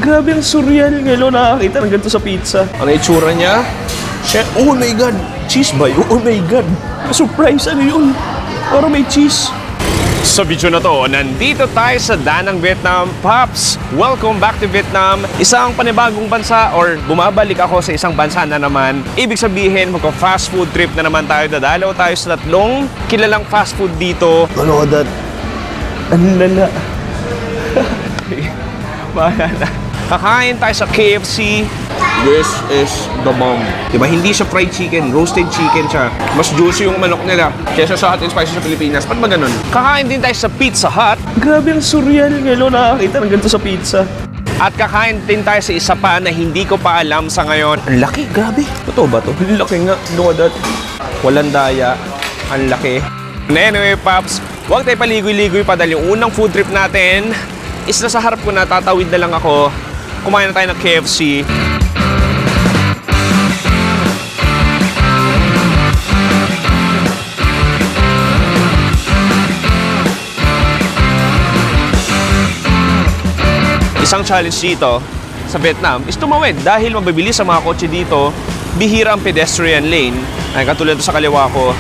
Grabe ang surreal ngayon nakakita ng ganito sa pizza. Ano yung itsura niya? Shit, oh my god! Cheese ba yun? Oh my god! Surprise, ano yun? Parang may cheese. Sa video na to, nandito tayo sa Danang, Vietnam. Pops, welcome back to Vietnam. Isang panibagong bansa or bumabalik ako sa isang bansa na naman. Ibig sabihin, magka-fast food trip na naman tayo. Dadalaw tayo sa tatlong kilalang fast food dito. Ano that? Ang lala. Bahala na. Kakain tayo sa KFC. This is the bomb. Diba, hindi siya fried chicken, roasted chicken siya. Mas juicy yung manok nila kaysa sa hot and spicy sa Pilipinas. Ba't ba ganun? Kakain din tayo sa Pizza Hut. Grabe ang surreal ngayon nakakita ng ganito sa pizza. At kakain din tayo sa isa pa na hindi ko pa alam sa ngayon. Ang laki, grabe. Totoo ba to? Ang laki nga. Look at that. Walang daya. Ang laki. Anyway, Pops, huwag tayo paligoy-ligoy pa dahil yung unang food trip natin is nasa harap ko na, tatawid na lang ako. Kumain na tayo ng KFC. Isang challenge dito sa Vietnam is tumawid dahil mabibilis ang mga kotse dito. Bihira ang pedestrian lane. Ay, katulad sa kaliwa ko.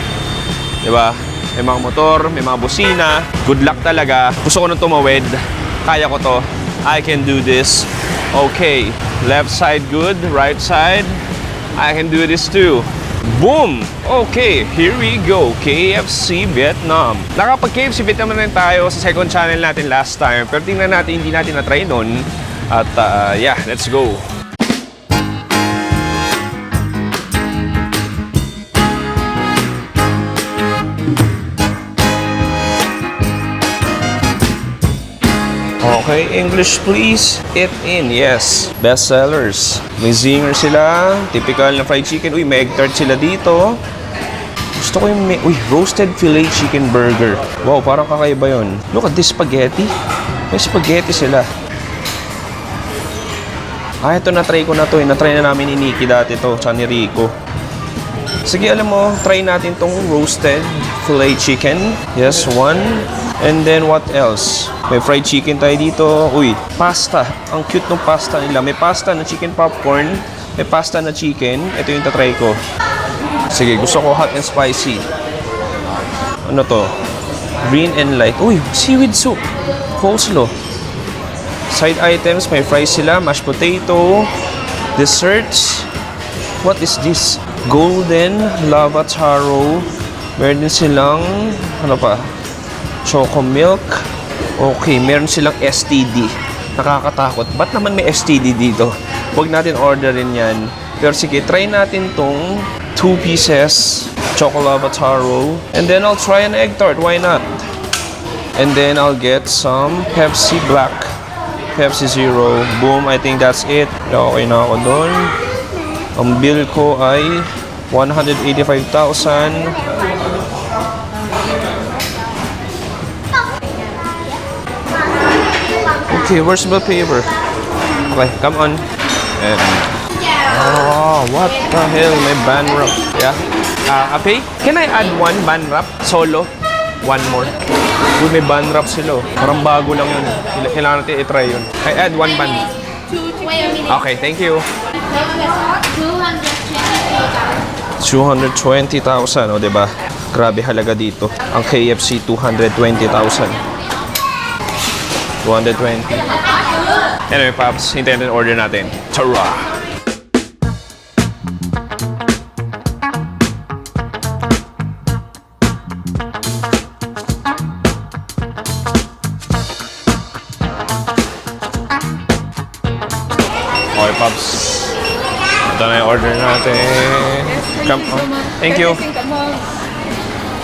Diba? May mga motor, may mga busina. Good luck talaga. Gusto ko nang tumawid. Kaya ko to. I can do this. Okay. Left side good. Right side. I can do this too. Boom! Okay, here we go. KFC Vietnam. Nakapag-KFC Vietnam na rin tayo sa second channel natin last time. Pero tingnan natin, hindi natin na-try nun. At yeah, let's go. Okay, English please. Eat in, yes. Best sellers. May zinger sila. Typical na fried chicken. Uy, may egg tart sila dito. Gusto ko yung roasted filet chicken burger. Wow, parang kakaiba yun. Look at this spaghetti. May spaghetti sila. Ah, ito na-try ko na to. Na-try na namin ni Nikki dati to. Tsaka ni Rico. Sige, alam mo, try natin tong roasted filet chicken. Yes, one. And then what else? May fried chicken tayo dito. Uy, pasta. Ang cute ng pasta nila. May pasta na chicken popcorn. May pasta na chicken. Ito yung tatry ko. Sige, gusto ko hot and spicy. Ano to? Green and light. Uy, seaweed soup. Coleslaw. Side items, may fries sila. Mashed potato. Desserts. What is this? Golden lava taro. Meron din silang, ano pa? Choco milk. Okay, meron silang STD. Nakakatakot. Ba't naman may STD dito? Huwag natin orderin yan. Pero sige, try natin tong 2 pieces Choco lava taro. And then I'll try an egg tart. Why not? And then I'll get some Pepsi Black. Pepsi Zero. Boom, I think that's it. Okay na ako doon. Ang bill ko ay 185,000. Okay, where's the paper? Okay, come on. And, oh, what the hell? May bun wrap. Yeah. Ape, can I add one bun wrap? Solo? One more. Uy, may bun wrap sila. Parang bago lang yun. Kailangan natin i-try yun. I add one bun. Okay, thank you. 220,000, o diba? Grabe halaga dito. Ang KFC, 220,000. 220. Anyway, Pops, hintayin natin order natin. Tara! Okay, Pops. Ito na yung order natin. Come on. Thank you.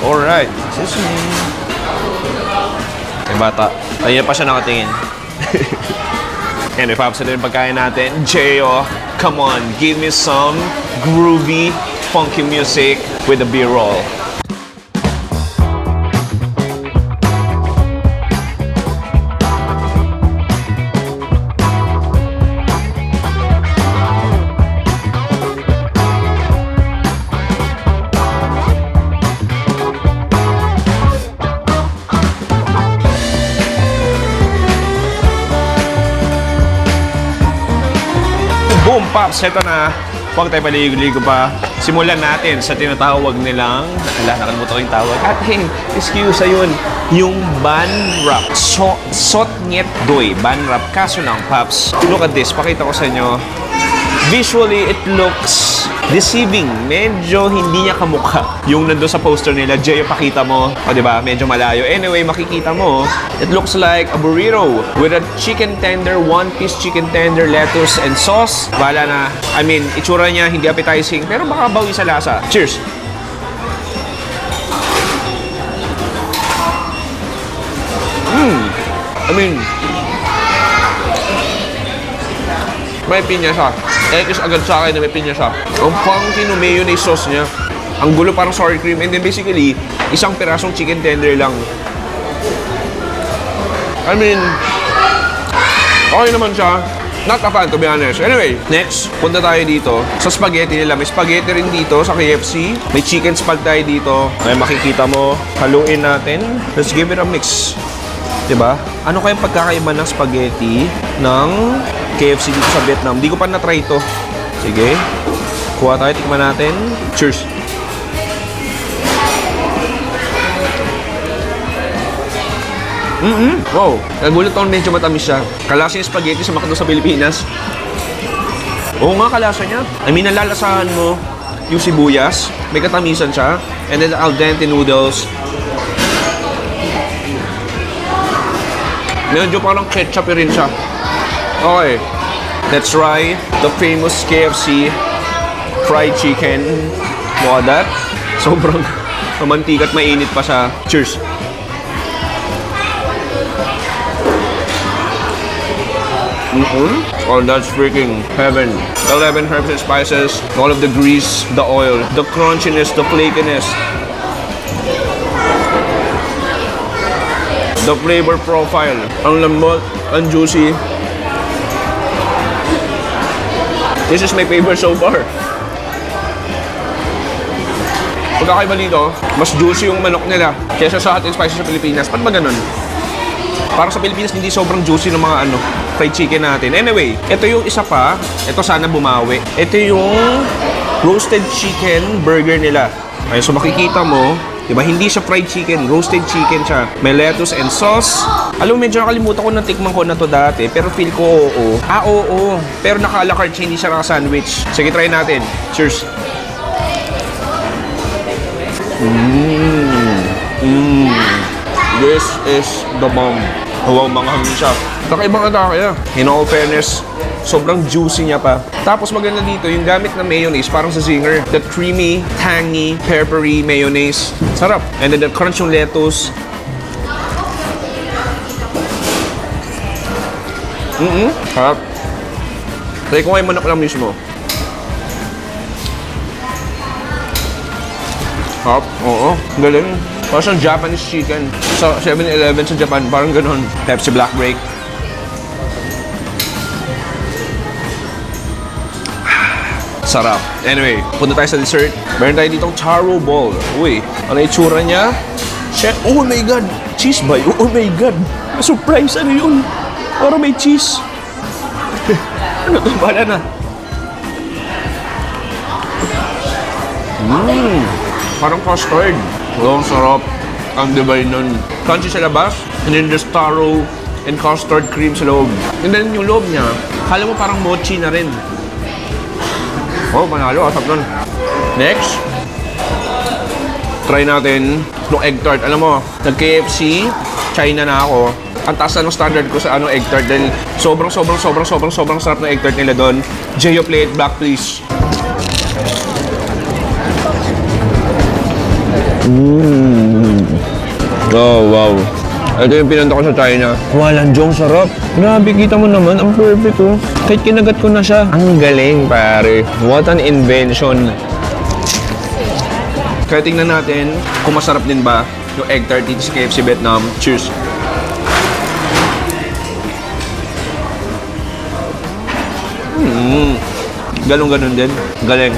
Alright. Sesame. May bata. Ayun pa siya nakatingin. Anyway, Pops, ito yung pagkain natin. J.O., come on, give me some groovy, funky music with a B-roll. Boom, Pops! Ito na. Huwag tayo paligo-ligo pa. Simulan natin sa tinatawag nilang, nakalimutan ko yung tawag. At hey, excuse ayun, yung ban wrap. Sotnyet doy, ban wrap. Kaso lang, Pops, look at this. Pakita ko sa inyo. Visually, it looks deceiving. Medyo hindi niya kamukha. Yung nando sa poster nila, Jay, pakita mo. O, diba? Medyo malayo. Anyway, makikita mo, it looks like a burrito with a chicken tender, one-piece chicken tender, lettuce, and sauce. Bala na. I mean, itsura niya, hindi appetizing, pero baka bawi sa lasa. Cheers! I mean, may pinya siya. Ekis agad sa akin na may pinya siya. Ang funky no mayonnaise sauce niya. Ang gulo parang sour cream. And then basically, isang pirasong chicken tender lang. I mean, okay naman siya. Not a fan, to be honest. Anyway, next, punta tayo dito sa spaghetti nila. May spaghetti rin dito sa KFC. May chicken spag tayo dito. May makikita mo. Haluin natin. Let's give it a mix. Diba? Ano kayang pagkakaiba ng spaghetti ng KFC dito sa Vietnam? Hindi ko pa na-try ito. Sige. Kuha tayo, tikman natin. Cheers! Wow! Nagulat ako medyo matamis siya. Kalasa yung spaghetti sa McDo sa Pilipinas. Oo nga, kalasa niya. I mean, nalalasahan mo yung sibuyas. May katamisan siya. And then the al dente noodles. Medyo parang ketchup rin siya. Okay. Let's try the famous KFC fried chicken. Look at that. Sobrang mamantika at mainit pa siya. Cheers! Oh, that's freaking heaven. 11 herbs and spices, all of the grease, the oil, the crunchiness, the flakiness. The flavor profile. Ang lambot, ang juicy. This is my favorite so far. Pagkakaiba dito, mas juicy yung manok nila kaysa sa hot and spicy sa Pilipinas. Ba't ba ganun? Para sa Pilipinas, hindi sobrang juicy ng mga fried chicken natin. Anyway, ito yung isa pa. Ito sana bumawi. Ito yung roasted chicken burger nila. Ay, so makikita mo, diba, hindi siya fried chicken, roasted chicken siya. May lettuce and sauce. Alam mo, medyo nakalimutan ko na tikman ko na to dati, pero feel ko oo. Oo. Pero naka-a la carte siya, hindi siya naka-sandwich. Sige, try natin. Cheers. This is the bomb. Wow, manghang siya. Kakaibang atake niya. In all fairness, sobrang juicy niya pa. Tapos maganda dito, yung gamit na mayonnaise, parang sa Zinger. That creamy, tangy, peppery mayonnaise. Sarap. And then the crunch yung lettuce. Sarap. Try ko nga yung manok lang mismo. Sarap. Oo. Galing. Parang siyang Japanese chicken. Sa 7-Eleven sa Japan, parang ganon. Pepsi Black Break. Sarap. Anyway, punta tayo sa dessert. Meron tayo ditong taro ball. Uy, ano yung itsura niya? Shit. Oh my God! Cheese ba? Oh my God! Surprise! Ano yun? Parang may cheese. Ano ito? Bala na. Parang custard. Ang sarap. Ang divine nun. Crunchy sa labas. And then there's taro and custard cream sa loob. And then yung loob niya, kala mo parang mochi na rin. Oh, panalo. Asap nun. Next. Try natin yung egg tart. Alam mo, nag-KFC, China na ako. Ang taas na ng standard ko sa egg tart. Dahil sobrang sarap ng egg tart nila doon. Jeyo, play it back, please. Oh, wow. Ito yung pinunta ko sa China. Walanjong sarap. Grabe, kita mo naman. Ang perfect, oh. Kahit kinagat ko na siya. Ang galing, pare. What an invention. Kaya tingnan natin kung masarap din ba yung egg tart dito sa KFC Vietnam. Cheers. Ganun din. Galing.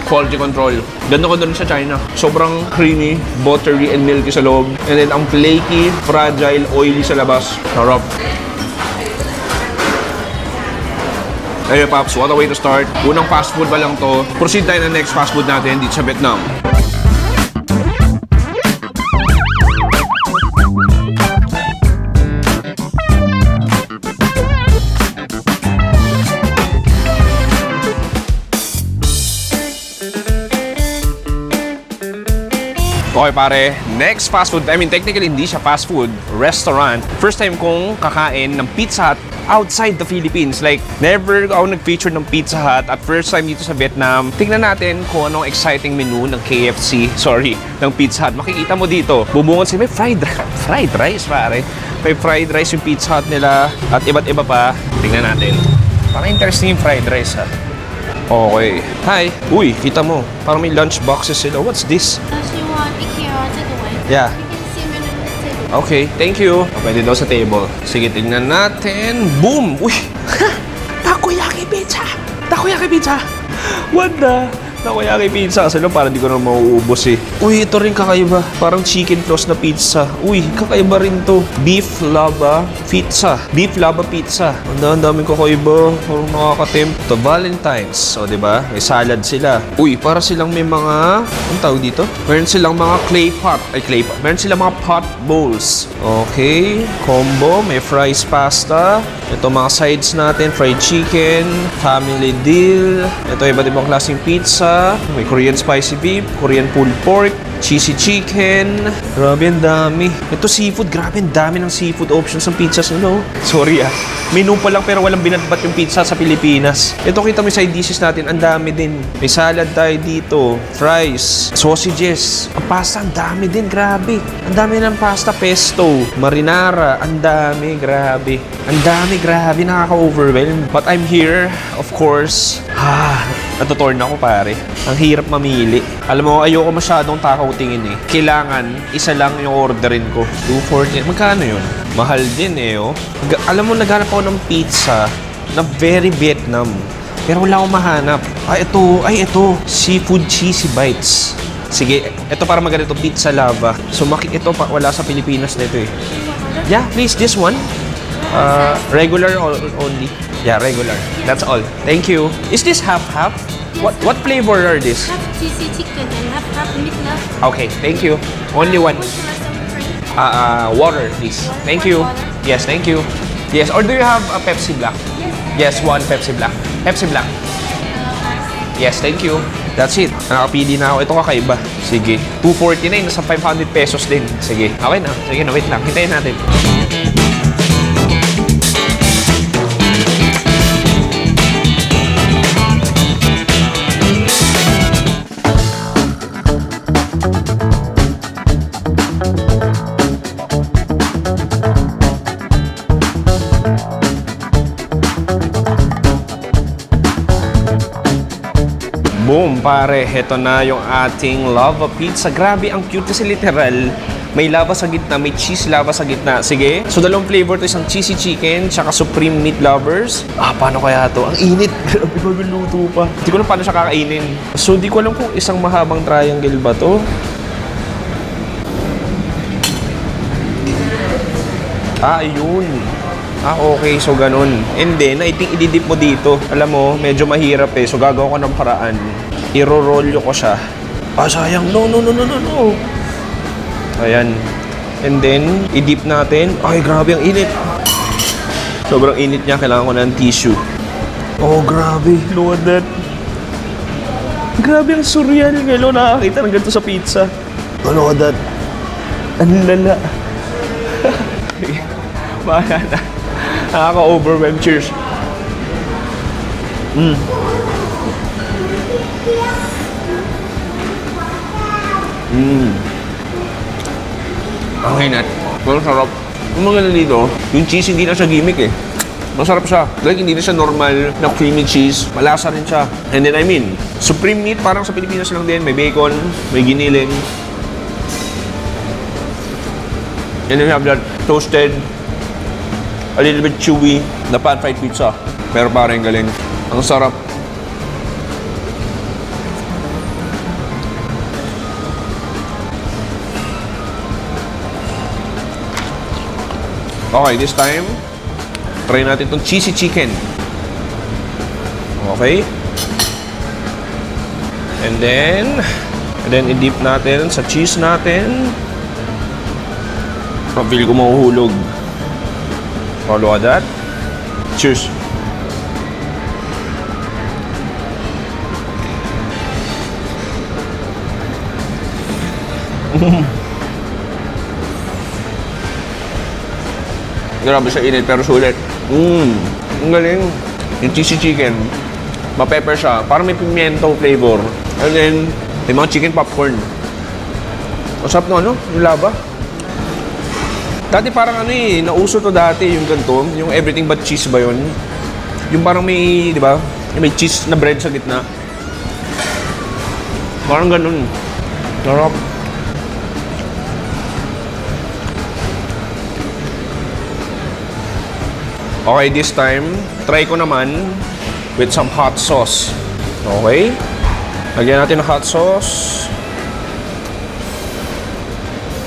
Quality control. Ganda ko doon sa China. Sobrang creamy, buttery, and milky sa loob. And then, ang flaky, fragile, oily sa labas. Sarap. Ayun, Paps, what a way to start. Unang fast food ba lang to? Proceed tayo na next fast food natin dito sa Vietnam. Okay pare, next fast food, I mean technically hindi siya fast food, restaurant. First time kong kakain ng Pizza Hut outside the Philippines. Like, never ako nag-feature ng Pizza Hut at first time dito sa Vietnam. Tingnan natin kung anong exciting menu ng KFC, ng Pizza Hut. Makikita mo dito, bubungan sila, may fried rice pare. May fried rice yung Pizza Hut nila at iba't iba pa. Tingnan natin. Parang interesting yung fried rice ha. Okay. Hi. Uy, kita mo. Parang may lunch boxes sila. What's this? Yeah. Okay, thank you. Pwede daw sa table. Sige, tingnan natin. Boom! Uy! Takoyaki pizza! Takoyaki pizza! What the? Takoyaki pizza. Kasi lang parang di ko na mauubos eh. Uy, ito rin kakaiba. Parang chicken floss na pizza. Uy, kakaiba rin to. Beef lava pizza. Beef lava pizza. Ang daming kakaiba. Parang nakakatempt. Ito, Valentine's. O, diba? May salad sila. Uy, para silang may mga... Anong tawag dito? Meron silang mga clay pot. Meron silang mga pot bowls. Okay. Combo. May fries pasta. Ito mga sides natin. Fried chicken. Family deal. Ito, iba't ibang klaseng pizza. May Korean spicy beef, Korean pulled pork, cheesy chicken. Grabe, ang dami. Ito seafood, grabe, ang dami ng seafood options ng pizzas nila. Sorry menu pa lang pero walang binatbat yung pizza sa Pilipinas. Ito kita mo yung side dishes natin, ang dami din. May salad tayo dito, fries, sausages. Ang pasta, ang dami din, grabe. Ang dami ng pasta, pesto, marinara, ang dami, grabe. Ang dami, grabe, nakaka-overwhelm. But I'm here, of course. Natutorn ako pare. Ang hirap mamili. Alam mo, ayoko masyadong takaw tingin eh. Kailangan, isa lang yung orderin ko. 240. Magkano yun? Mahal din eh oh. Alam mo, naghanap ako ng pizza na very Vietnam. Pero wala akong mahanap. Ito. Seafood cheesy bites. Sige, ito para maganda ito, pizza lava. So, ito pa, wala sa Pilipinas nito eh. Yeah, please, this one. Regular only. Yeah, regular. That's all. Thank you. Is this half-half? What flavor are this? Half cheesy chicken and half meatloaf. Okay, thank you. Only one. Water, please. Thank you. Yes, thank you. Yes, or do you have a Pepsi Black? Yes, one Pepsi Black. Pepsi Black. Yes, thank you. That's it. Nakapili na ako. Ito kakaiba. Sige. 249, nasa 500 pesos din. Sige. Okay na. Sige na, wait lang. Hintayin natin. Boom, pare. Heto na yung ating lava pizza. Grabe, ang cute kasi literal. May lava sa gitna, may cheese lava sa gitna. Sige. So, dalawang flavor to, isang cheesy chicken, tsaka supreme meat lovers. Paano kaya to? Ang init. Grabe, magluluto pa. Hindi ko alam paano siya kakainin. So, di ko alam kung isang mahabang triangle ba to. Ayun. Okay. So, ganun. And then, I think ididip mo dito. Alam mo, medyo mahirap eh. So, gagawa ko ng paraan. Iro-rolyo ko siya. Sayang. No. Ayan. And then, idip natin. Ay, grabe ang init. Sobrang init niya. Kailangan ko ng tissue. Oh, grabe. Look at that. Grabe ang surreal. Ngayon nakakita ng ganito sa pizza. Look at that. Ang lala. Bahala na. Nakaka-overwhelm. Cheers. Ang hinat. Pero sarap. Ang maganda dito, yung cheese hindi na siya gimmick eh. Masarap siya. Like, hindi na siya normal na creamy cheese. Malasa rin siya. And then, supreme meat, parang sa Pilipinas lang din. May bacon, may giniling. And then you have that toasted, a little bit chewy na pan-fried pizza. Pero parang galing. Ang sarap. Okay, this time, try natin itong cheesy chicken. Okay? And then i-dip natin sa cheese natin. Feel ko mahuhulog. Follow that. Cheers. Grabe sa init pero sulit. Ang galing. Yung cheesy chicken, ma-pepper siya. Parang may pimiento flavor. And then, may mga chicken popcorn. Ang sarap no, ano? Yung laba. Dati parang ano eh, nauso to dati yung ganito. Yung everything but cheese ba yun? Yung parang may, di ba? May cheese na bread sa gitna. Parang ganun. Sarap. Okay, this time, try ko naman with some hot sauce. Okay? Lagyan natin ng hot sauce.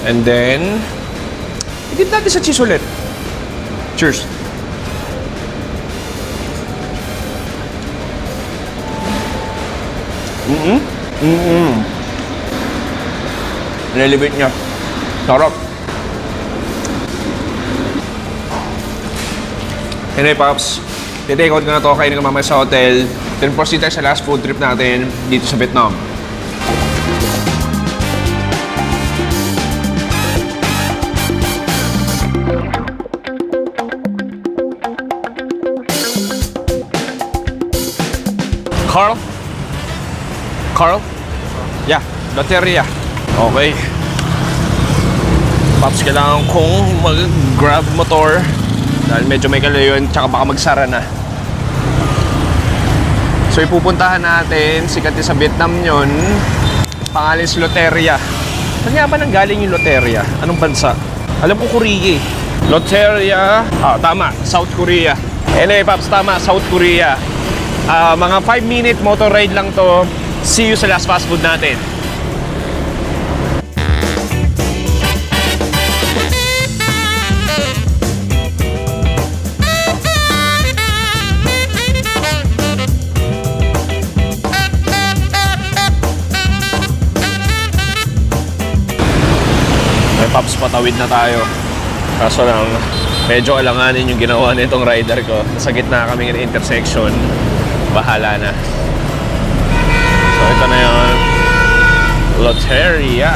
And then, i-dip natin sa cheese ulit. Cheers! Nililibit niya. Sarap. Anyway, Pops, titake out ko na to, kainin ko mamaya sa hotel. Then proceed tayo sa last food trip natin dito sa Vietnam. Carl? Yeah, Loteria. Okay. Pops, kailangan kong mag-grab motor. Dahil medyo may kalayuan, tsaka baka magsara na. So ipupuntahan natin, sikat sa Vietnam yun. Pangalan is Loteria. Saan nga ba nanggaling yung Loteria? Anong bansa? Alam ko Korea eh. Loteria, tama, South Korea. Anyway, Pops, tama, South Korea. Mga 5-minute motor ride lang to. See you sa last fast food natin. Pops, patawid na tayo. Kaso lang, medyo alanganin yung ginawa nitong rider ko. Nasa gitna kami ng intersection. Bahala na. So, ito na yun. Loteria.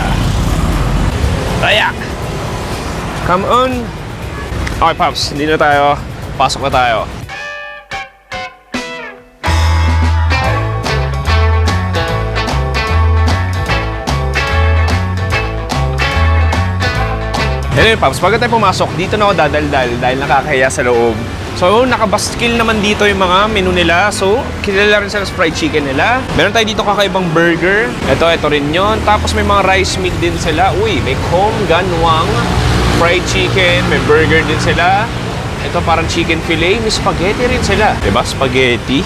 Kaya! Come on! Okay, Pops, hindi na tayo. Pasok na tayo. Anyway, Pops, pagka tayo pumasok, dito na ako dadaldal dahil nakakahiya sa loob. So, nakabaskil naman dito yung mga menu nila. So, kilala rin sila sa fried chicken nila. Meron tayo dito kakaibang burger. Ito rin yun. Tapos may mga rice meat din sila. Uy, may Kom Ganwang fried chicken. May burger din sila. Ito parang chicken fillet. May spaghetti rin sila. Diba? Spaghetti.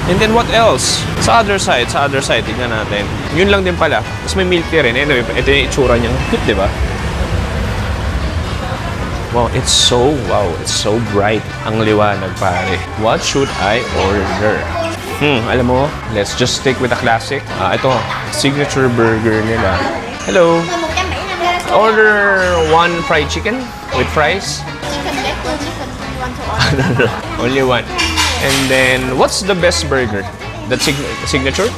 And then what else? Sa other side, tignan natin. Yun lang din pala. Tapos may milk tea rin. Anyway, ito yung itsura niyang cute, diba? Wow, it's so bright. Ang liwanag, pare. What should I order? Alam mo, let's just stick with the classic. Ito, signature burger nila. Hello. Order one fried chicken with fries. Chicken leg or chicken you want to order? Only one. And then, what's the best burger? The signature?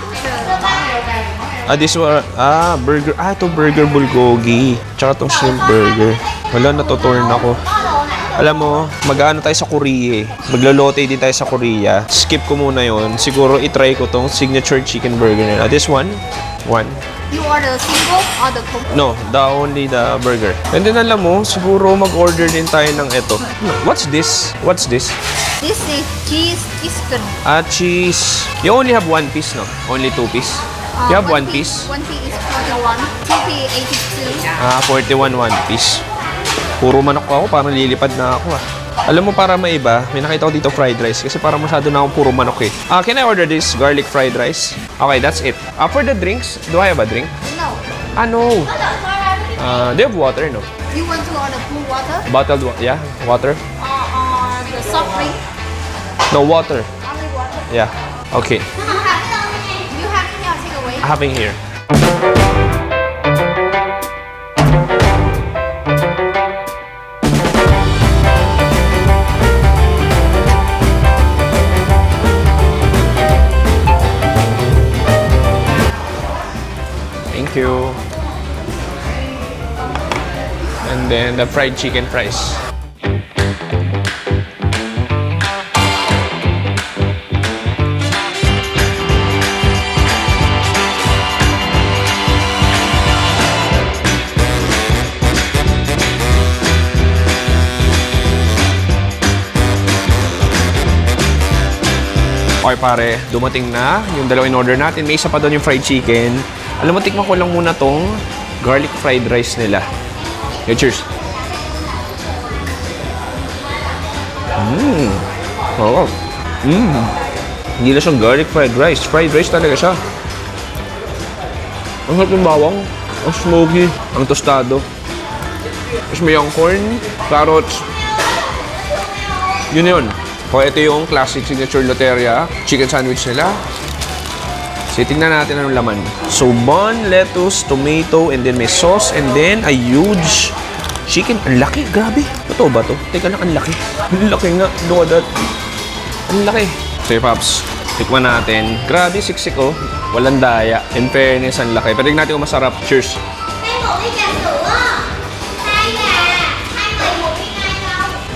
This one, burger. Ito burger bulgogi. Tsaka itong shrimp burger. Wala, natuturn ako. Alam mo, mag-ano tayo sa Korea eh. Maglolote din tayo sa Korea. Skip ko muna yon. Siguro itry ko tong signature chicken burger nila. This one. You order single or the combo? No, only the burger. And then alam mo, siguro mag-order din tayo ng ito. What's this? This is cheese chicken. Cheese. You only have one piece, no? Only two piece? You have one piece? One piece is 41. Two piece 82. 41 one piece. Puro manok ako, parang lilipad na ako Alam mo, para maiba, may nakita ko dito fried rice kasi parang masyado na akong puro manok eh. Can I order this garlic fried rice? Okay, that's it. For the drinks, do I have a drink? No. No. Do you have water, no? You want to order blue water? Bottled water? Yeah, water? Or the soft drink? No, water. Only water? Yeah. Okay, You have it, I'll take away. having here. Thank you. And then the fried chicken fries. Okay pare, dumating na yung dalawang in-order natin. May isa pa doon yung fried chicken. Alam mo, tikman ko lang muna tong garlic fried rice nila. Yeah, cheers. Oo. Hindi na siyang garlic fried rice. Fried rice talaga siya. Ang sarap ng bawang. Ang smoky. Ang tostado. Tapos may yung corn, carrots. Yun yun. O, ito yung classic signature Loteria chicken sandwich nila. So, tingnan natin anong laman. So, bun, lettuce, tomato, and then may sauce, and then a huge chicken. Ang laki, grabe. Totoo ba to? Teka lang, ang laki. Ang laki nga. Look at that. Ang laki. So, Paps, tikman natin. Grabe, siksik oh. Walang daya. In fairness, ang laki. Pero tingnan natin kung masarap. Cheers.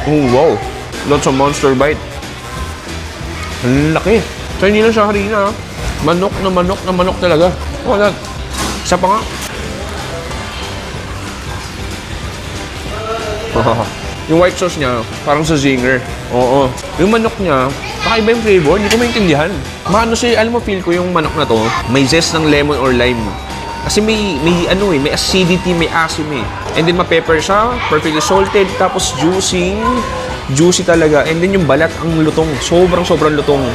Oh, wow. Lots of monster bite. Ang laki. So, hindi lang siya harina. Manok na manok na manok talaga. Oh, that. Isa pa nga. Yung white sauce niya, parang sa zinger. Oo. Yung manok niya, kakaiba yung flavor. Hindi ko maintindihan. Maano siya, alam mo, feel ko yung manok na to, may zest ng lemon or lime. Kasi may may acidity, may asim eh. And then ma-pepper siya, perfectly salted, tapos juicy. Juicy talaga. And then yung balat, ang lutong. Sobrang lutong.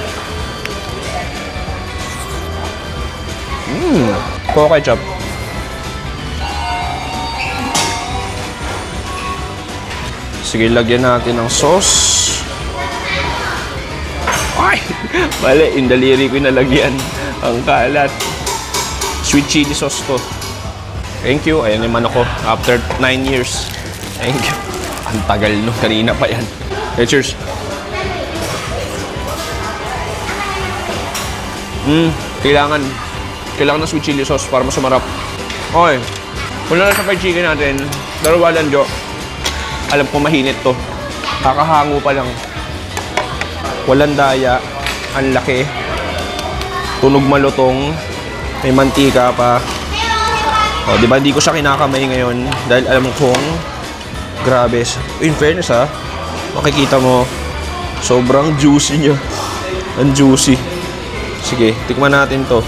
Coco ketchup. Sige, lagyan natin ng sauce. Ay! Mali, yung daliri ko nalagyan. Ang kalat. Sweet chili sauce to. Thank you. Ayan yung manok ko. After 9 years. Thank you. Ang tagal no. Kanina pa yan. Okay, cheers. Kailangan ng sweet chili sauce para mas sumarap. Okay. Mula na sa fried chicken natin, dalawa lang, Jo. Alam ko mahinit to. Kakahango pa lang. Walang daya. Ang laki. Tunog malutong. May mantika pa. O, di ba? Hindi ko siya kinakamay ngayon dahil alam kong grabe. In fairness ha, makikita mo sobrang juicy niya. Ang juicy. Sige, tikman natin to.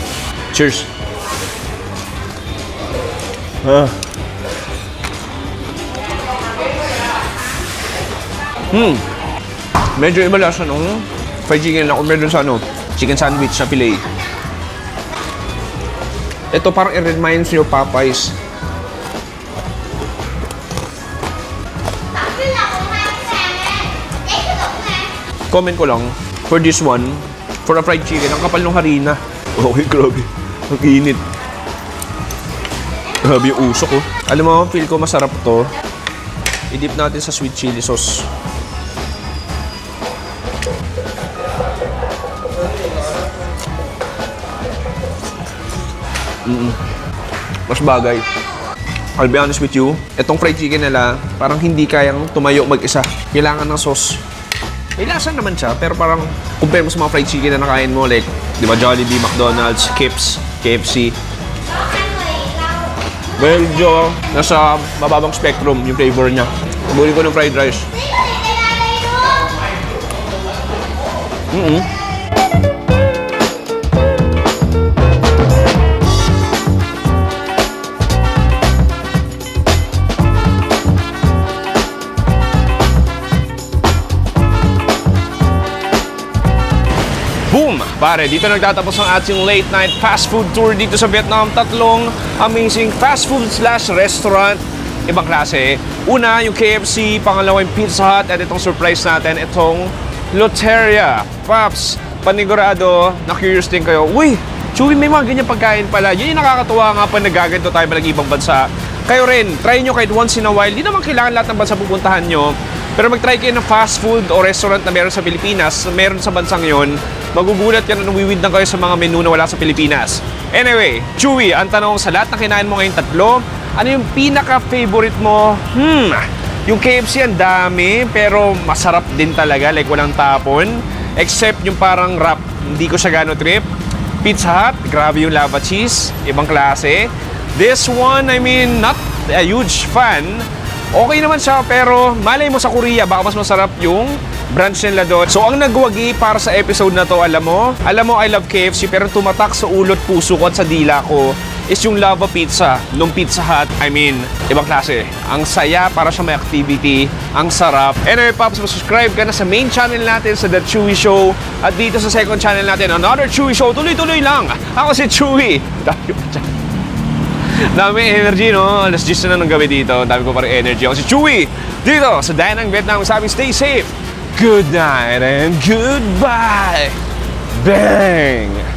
Cheers. Medyo iba lasa nung fried chicken na compare dun sa chicken sandwich sa filet. Ito parang i-reminds you of Popeyes. Comment ko lang, for this one, for a fried chicken, ang kapal ng harina. Okay, grabe. Ang init. Grabe yung usok, oh. Alam mo, feel ko masarap to. I-dip natin sa sweet chili sauce. Mas bagay. I'll be honest with you, itong fried chicken nila, parang hindi kayang tumayo mag-isa. Kailangan ng sauce. May lasa naman siya, pero parang compare mo sa mga fried chicken na nakain mo, like, di ba, Jollibee, McDonald's, Kips, KFC. Well, Jo, nasa mababang spectrum yung flavor niya. Buli ko ng fried rice. Boom! Pare, dito nagtatapos ang ating late night fast food tour dito sa Vietnam. Tatlong amazing fast food / restaurant. Ibang klase. Una, yung KFC. Pangalawa, yung Pizza Hut. At itong surprise natin, itong Loteria. Paps, panigurado, na-curious din kayo, uy, Chewy, may mga ganyan pagkain pala. Yun yung nakakatuwa nga pa nagaganto tayo pa ibang bansa. Kayo rin, try nyo kahit once in a while. Di naman kailangan lahat ng bansa pupuntahan nyo. Pero mag-try kayo ng fast food o restaurant na meron sa Pilipinas, meron sa bansang yon, magugulat ka na nawiwid na kayo sa mga menu na wala sa Pilipinas. Anyway, Chewy, ang tanong sa lahat na kinain mo ngayong tatlo, ano yung pinaka-favorite mo? Yung KFC ang dami, pero masarap din talaga, like walang tapon. Except yung parang wrap, hindi ko siya gano trip. Pizza Hut, grabe yung lava cheese, ibang klase. This one, I mean, not a huge fan. Okay naman siya, pero malay mo sa Korea, baka mas masarap yung branch nila doon. So, ang nagwagi para sa episode na to, alam mo, I love KFC, pero tumatak sa ulot, puso ko at sa dila ko is yung lava pizza nung Pizza Hut. I mean, ibang klase. Ang saya, para sa may activity, ang sarap. Anyway, Pops, subscribe ka na sa main channel natin sa The Chewy Show. At dito sa second channel natin, Another Chewy Show. Tuloy-tuloy lang. Ako si Chewy. Dami energy, no? Alas 10 na ng gabi dito. Dami ko pa rin energy. Ako si Chewy. Dito sa Danang Vietnam. Sabi, stay safe. Good night and goodbye. Bang!